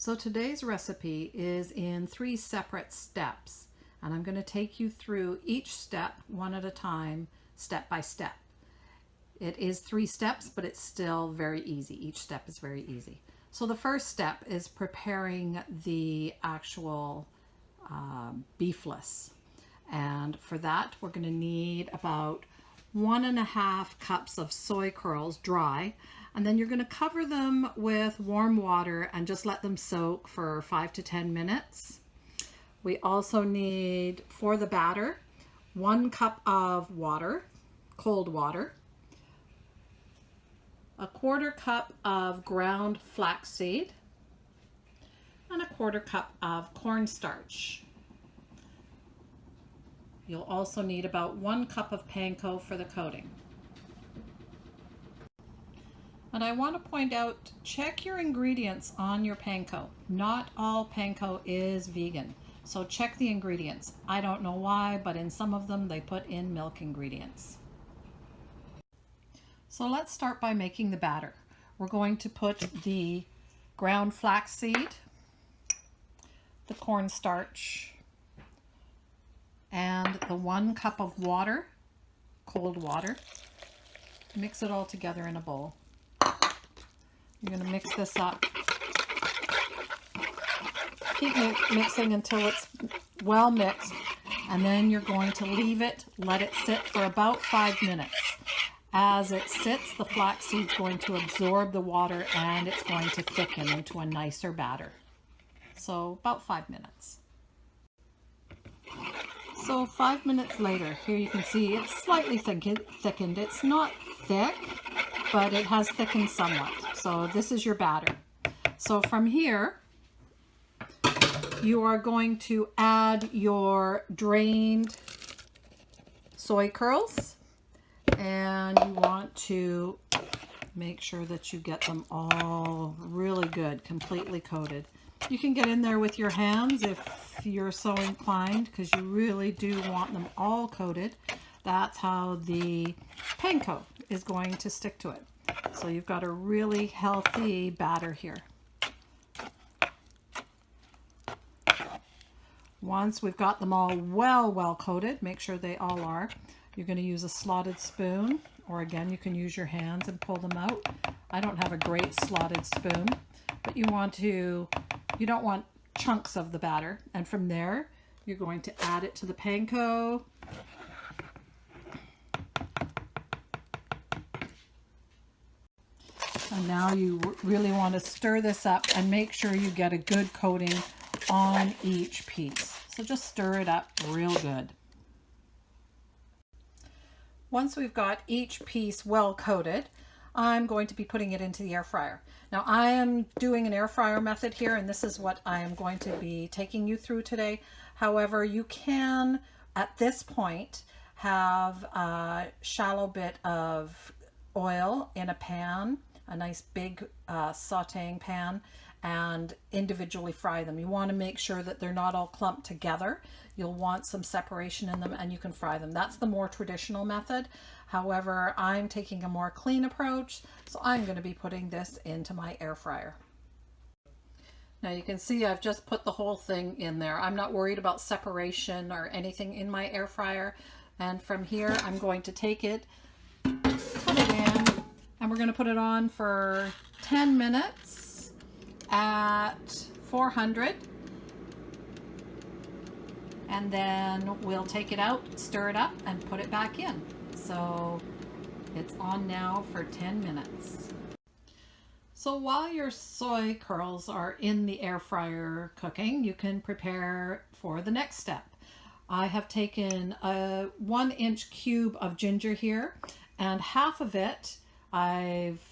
So today's recipe is in 3 separate steps, and I'm going to take you through each step one at a time, step by step. It is 3 steps, but it's still very easy. Each step is very easy. So the first step is preparing the actual beefless. And for that, we're going to need about 1.5 cups of soy curls dry. And then you're going to cover them with warm water and just let them soak for 5 to 10 minutes. We also need, for the batter, 1 cup of water, cold water, 1/4 cup of ground flaxseed, and 1/4 cup of cornstarch. You'll also need about 1 cup of panko for the coating. And I want to point out, check your ingredients on your panko. Not all panko is vegan, so check the ingredients. I don't know why, but in some of them they put in milk ingredients. So let's start by making the batter. We're going to put the ground flaxseed, the cornstarch, and the 1 cup of water, cold water. Mix it all together in a bowl. You're going to mix this up. Keep mixing until it's well mixed, and then you're going to leave it, let it sit for about 5 minutes. As it sits, the flaxseed's going to absorb the water and it's going to thicken into a nicer batter. So about 5 minutes. So 5 minutes later, here you can see it's slightly thickened. It's not thick, but it has thickened somewhat. So this is your batter. So from here, you are going to add your drained soy curls, and you want to make sure that you get them all really good, completely coated. You can get in there with your hands if you're so inclined, because you really do want them all coated. That's how the panko is going to stick to it. So you've got a really healthy batter here. Once we've got them all well coated, make sure they all are, you're going to use a slotted spoon, or again, you can use your hands and pull them out. I don't have a great slotted spoon, but you don't want chunks of the batter. And from there, you're going to add it to the panko. And now you really want to stir this up and make sure you get a good coating on each piece. So just stir it up real good. Once we've got each piece well coated, I'm going to be putting it into the air fryer. Now I am doing an air fryer method here, and this is what I am going to be taking you through today. However, you can, at this point, have a shallow bit of oil in a pan, a nice big sauteing pan, and individually fry them. You want to make sure that they're not all clumped together. You'll want some separation in them, and you can fry them. That's the more traditional method. However, I'm taking a more clean approach, so I'm going to be putting this into my air fryer. Now you can see I've just put the whole thing in there. I'm not worried about separation or anything in my air fryer. And from here, I'm going to take it, put it in, and we're going to put it on for 10 minutes at 400. And then we'll take it out, stir it up, and put it back in. So it's on now for 10 minutes. So while your soy curls are in the air fryer cooking, you can prepare for the next step. I have taken a 1-inch cube of ginger here, and half of it I've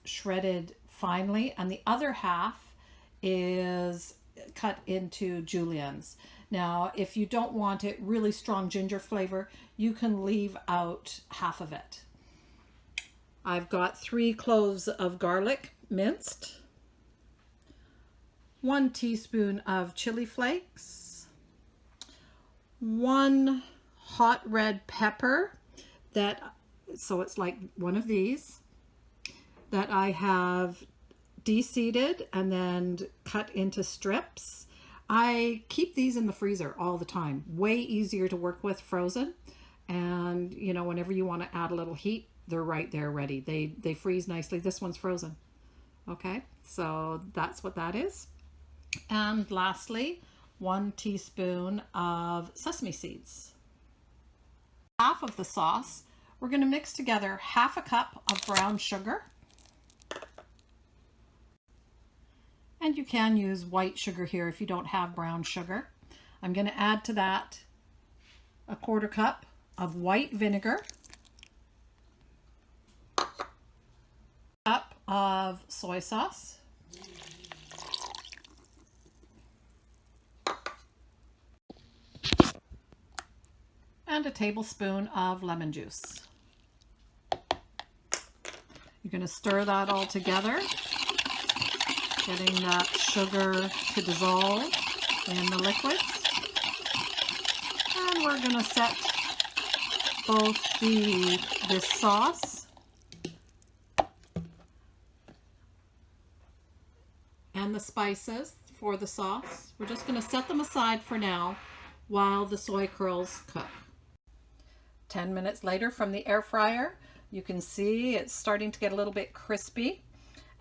shredded finely, and the other half is cut into juliennes. Now, if you don't want it really strong ginger flavor, you can leave out half of it. I've got 3 cloves of garlic minced, 1 teaspoon of chili flakes, 1 hot red pepper so it's like one of these, that I have de-seeded and then cut into strips. I keep these in the freezer all the time. Way easier to work with frozen. And you know, whenever you want to add a little heat, they're right there ready. They freeze nicely. This one's frozen. Okay, so that's what that is. And lastly, 1 teaspoon of sesame seeds. Half of the sauce, we're going to mix together half a cup of brown sugar. And you can use white sugar here if you don't have brown sugar. I'm going to add to that a 1/4 cup of white vinegar, cup of soy sauce, and a tablespoon of lemon juice. You're going to stir that all together, getting that sugar to dissolve in the liquids. And we're going to set both this sauce and the spices for the sauce. We're just going to set them aside for now while the soy curls cook. 10 minutes later from the air fryer, you can see it's starting to get a little bit crispy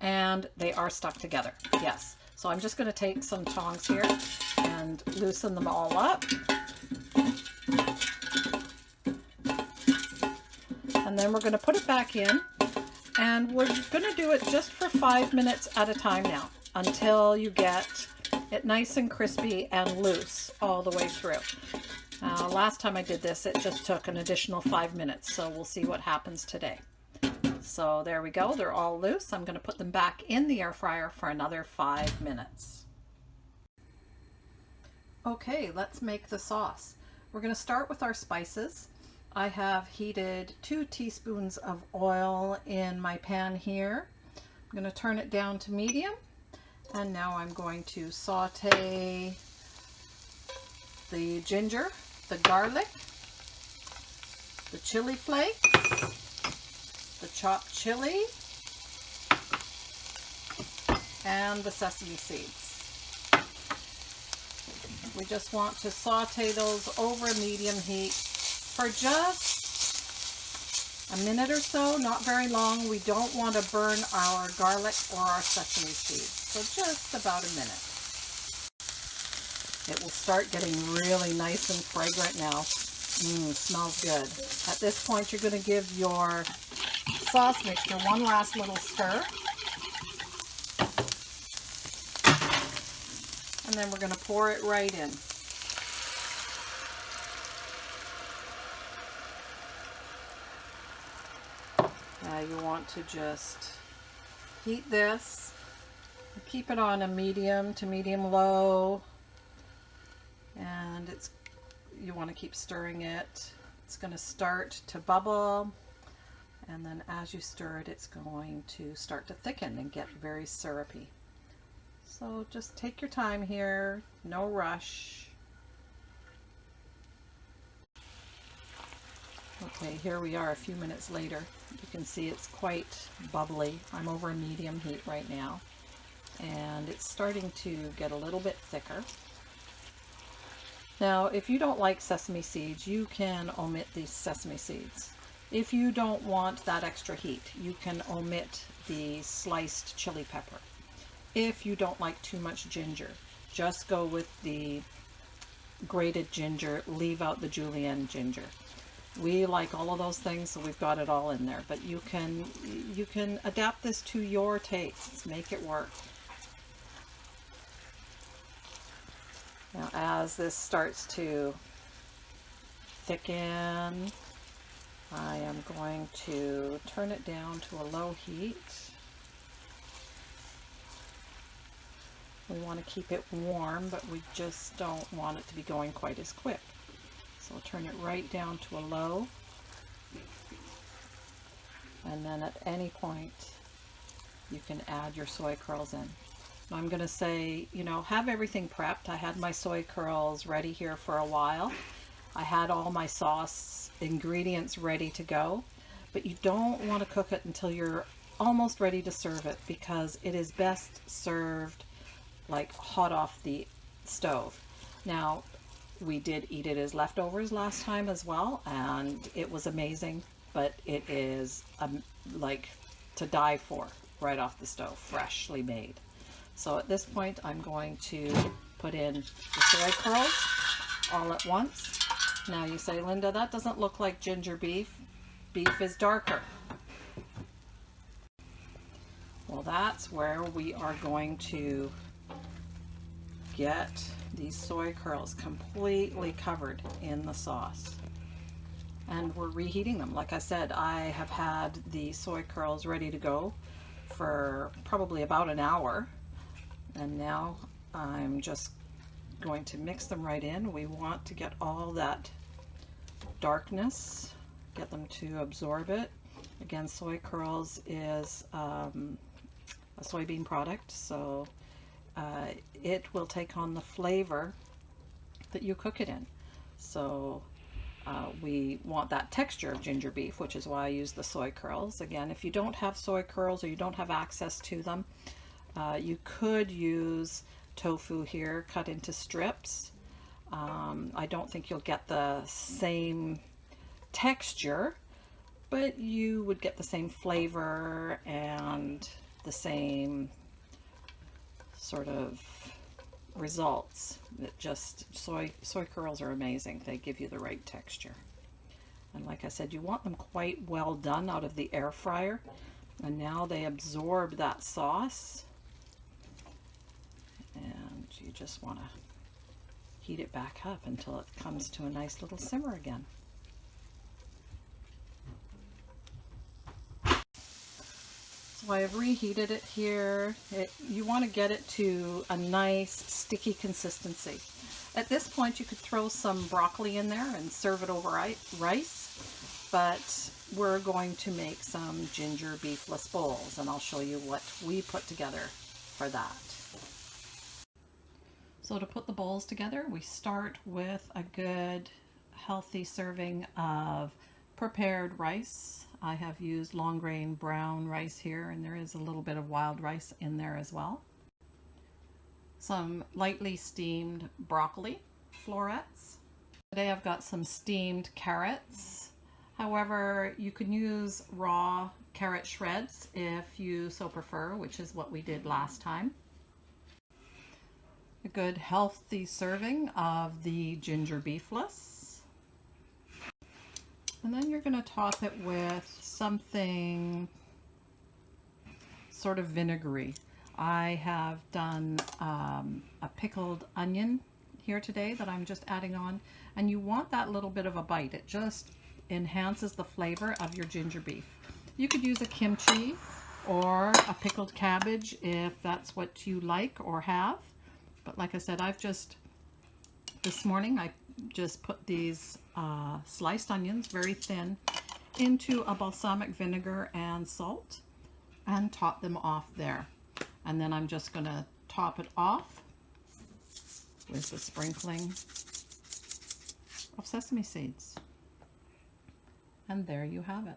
and they are stuck together. Yes. So I'm just going to take some tongs here and loosen them all up. And then we're going to put it back in, and we're going to do it just for 5 minutes at a time now until you get it nice and crispy and loose all the way through. Last time I did this, it just took an additional 5 minutes, so we'll see what happens today. So there we go, they're all loose. I'm going to put them back in the air fryer for another 5 minutes. Okay, let's make the sauce. We're going to start with our spices. I have heated 2 teaspoons of oil in my pan here. I'm going to turn it down to medium, and now I'm going to saute the ginger, the garlic, the chili flakes, the chopped chili, and the sesame seeds. We just want to saute those over medium heat for just a minute or so, not very long. We don't want to burn our garlic or our sesame seeds, so just about a minute. It will start getting really nice and fragrant now. Smells good. At this point, you're going to give your sauce mixture one last little stir. And then we're going to pour it right in. Now you want to just heat this. Keep it on a medium to medium low. And you want to keep stirring it. It's going to start to bubble. And then as you stir it, it's going to start to thicken and get very syrupy. So just take your time here, no rush. Okay, here we are a few minutes later. You can see it's quite bubbly. I'm over a medium heat right now. And it's starting to get a little bit thicker. Now, if you don't like sesame seeds, you can omit these sesame seeds. If you don't want that extra heat, you can omit the sliced chili pepper. If you don't like too much ginger, just go with the grated ginger, leave out the julienne ginger. We like all of those things, so we've got it all in there, but you can adapt this to your tastes, make it work. Now, as this starts to thicken, I am going to turn it down to a low heat. We want to keep it warm, but we just don't want it to be going quite as quick. So I'll turn it right down to a low. And then at any point, you can add your soy curls in. I'm going to say, you know, have everything prepped. I had my soy curls ready here for a while. I had all my sauce ingredients ready to go, but you don't want to cook it until you're almost ready to serve it because it is best served like hot off the stove. Now, we did eat it as leftovers last time as well, and it was amazing, but it is like to die for right off the stove, freshly made. So at this point, I'm going to put in the soy curls all at once. Now you say, Linda, that doesn't look like ginger beef. Beef is darker. Well, that's where we are going to get these soy curls completely covered in the sauce. And we're reheating them. Like I said, I have had the soy curls ready to go for probably about an hour. And now I'm just going to mix them right in. We want to get all that darkness, get them to absorb it. Again, soy curls is a soybean product, so it will take on the flavor that you cook it in. So we want that texture of ginger beef, which is why I use the soy curls. Again, if you don't have soy curls or you don't have access to them, you could use tofu here cut into strips. I don't think you'll get the same texture, but you would get the same flavor and the same sort of results. It just soy curls are amazing. They give you the right texture. And like I said, you want them quite well done out of the air fryer. And now they absorb that sauce. And you just want to heat it back up until it comes to a nice little simmer again. So I have reheated it here. You want to get it to a nice sticky consistency. At this point you could throw some broccoli in there and serve it over rice, but we're going to make some ginger beefless bowls, and I'll show you what we put together for that. So to put the bowls together, we start with a good healthy serving of prepared rice. I have used long grain brown rice here, and there is a little bit of wild rice in there as well. Some lightly steamed broccoli florets. Today I've got some steamed carrots. However, you can use raw carrot shreds if you so prefer, which is what we did last time. A good healthy serving of the ginger beefless. And then you're going to top it with something sort of vinegary. I have done a pickled onion here today that I'm just adding on. And you want that little bit of a bite. It just enhances the flavor of your ginger beef. You could use a kimchi or a pickled cabbage if that's what you like or have. But like I said, this morning I just put these sliced onions, very thin, into a balsamic vinegar and salt and top them off there. And then I'm just going to top it off with the sprinkling of sesame seeds. And there you have it.